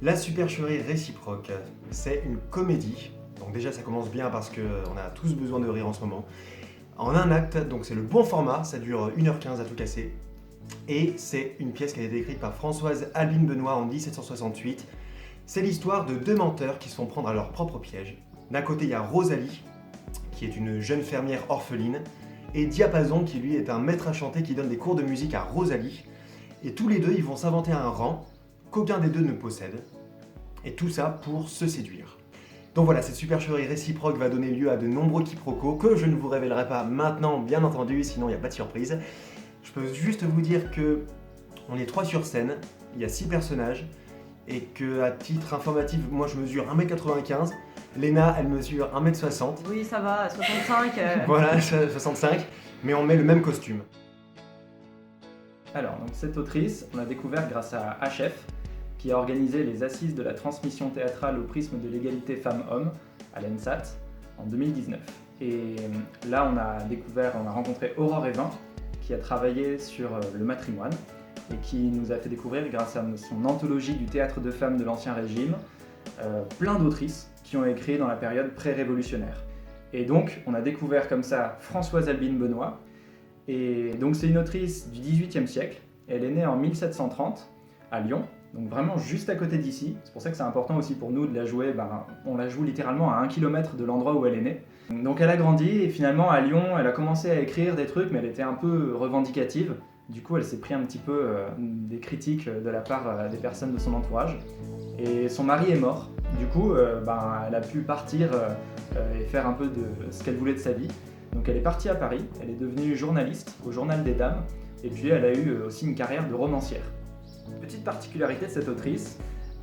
La supercherie réciproque, c'est une comédie. Donc déjà ça commence bien parce qu'on a tous besoin de rire en ce moment. En un acte, donc c'est le bon format, ça dure 1h15 à tout casser. Et c'est une pièce qui a été écrite par Françoise Albine Benoît en 1768. C'est l'histoire de deux menteurs qui se font prendre à leur propre piège. D'un côté il y a Rosalie, qui est une jeune fermière orpheline, et Diapason qui lui est un maître à chanter qui donne des cours de musique à Rosalie. Et tous les deux ils vont s'inventer un rang qu'aucun des deux ne possède. Et tout ça pour se séduire. Donc voilà, cette supercherie réciproque va donner lieu à de nombreux quiproquos que je ne vous révélerai pas maintenant, bien entendu, sinon il n'y a pas de surprise. Je peux juste vous dire que on est 3 sur scène, il y a 6 personnages, et que à titre informatif, moi je mesure 1m95, Léna elle mesure 1m60. Oui, ça va, 65. Voilà, 65, mais on met le même costume. Alors, donc cette autrice, on l'a découvert grâce à HF, qui a organisé les assises de la transmission théâtrale au prisme de l'égalité femmes-hommes à l'ENSAT en 2019. Et là, on a rencontré Aurore Evin, qui a travaillé sur le matrimoine et qui nous a fait découvrir, grâce à son anthologie du théâtre de femmes de l'Ancien Régime, plein d'autrices qui ont écrit dans la période pré-révolutionnaire. Et donc, on a découvert comme ça Françoise Albine Benoît. Et donc, c'est une autrice du XVIIIe siècle. Elle est née en 1730 à Lyon, donc vraiment juste à côté d'ici. C'est pour ça que c'est important aussi pour nous de la jouer. On la joue littéralement à 1 km de l'endroit où elle est née. Donc elle a grandi et finalement à Lyon, elle a commencé à écrire des trucs, mais elle était un peu revendicative. Du coup, elle s'est pris un petit peu des critiques de la part des personnes de son entourage. Et son mari est mort. Du coup, elle a pu partir et faire un peu de ce qu'elle voulait de sa vie. Donc elle est partie à Paris, elle est devenue journaliste au Journal des Dames, et puis elle a eu aussi une carrière de romancière. Petite particularité de cette autrice,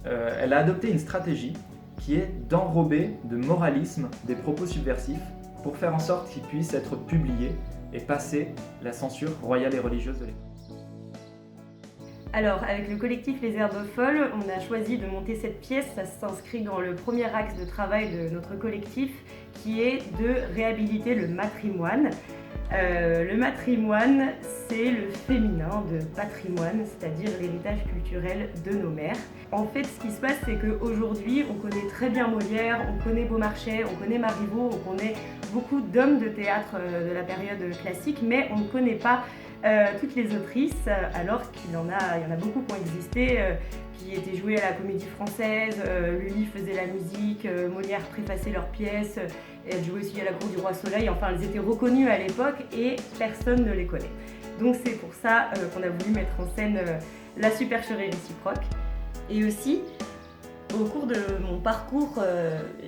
elle a adopté une stratégie qui est d'enrober de moralisme des propos subversifs pour faire en sorte qu'ils puissent être publiés et passer la censure royale et religieuse de l'époque. Alors, avec le collectif Les Herbes Folles, on a choisi de monter cette pièce. Ça s'inscrit dans le premier axe de travail de notre collectif, qui est de réhabiliter le matrimoine. Le matrimoine, c'est le féminin de patrimoine, c'est-à-dire l'héritage culturel de nos mères. En fait, ce qui se passe, c'est qu'aujourd'hui, on connaît très bien Molière, on connaît Beaumarchais, on connaît Marivaux, on connaît beaucoup d'hommes de théâtre de la période classique, mais on ne connaît pas toutes les autrices, alors qu'il y en a beaucoup qui ont existé, qui étaient jouées à la Comédie Française, Lully faisait la musique, Molière préfaçait leurs pièces, elles jouaient aussi à la Cour du Roi Soleil, enfin elles étaient reconnues à l'époque et personne ne les connaît. Donc c'est pour ça qu'on a voulu mettre en scène la supercherie réciproque. Et aussi, au cours de mon parcours,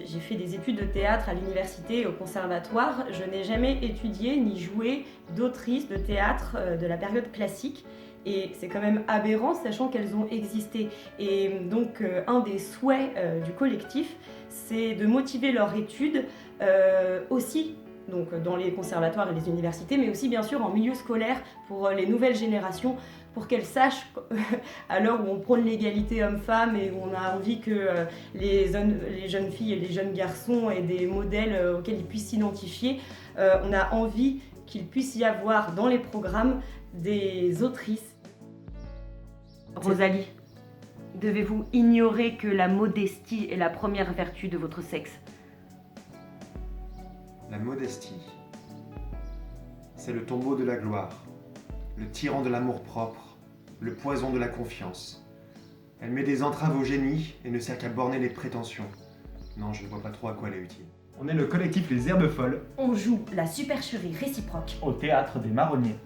j'ai fait des études de théâtre à l'université et au conservatoire. Je n'ai jamais étudié ni joué d'autrices de théâtre de la période classique. Et c'est quand même aberrant, sachant qu'elles ont existé. Et donc, un des souhaits du collectif, c'est de motiver leur étude aussi donc dans les conservatoires et les universités, mais aussi bien sûr en milieu scolaire pour les nouvelles générations, pour qu'elles sachent, à l'heure où on prône l'égalité homme-femme et où on a envie que les jeunes filles et les jeunes garçons aient des modèles auxquels ils puissent s'identifier, on a envie qu'il puisse y avoir dans les programmes des autrices. Rosalie, devez-vous ignorer que la modestie est la première vertu de votre sexe ? La modestie, c'est le tombeau de la gloire, le tyran de l'amour-propre, le poison de la confiance. Elle met des entraves au génie et ne sert qu'à borner les prétentions. Non, je ne vois pas trop à quoi elle est utile. On est le collectif Les Herbes Folles. On joue la supercherie réciproque Au théâtre des Marronniers.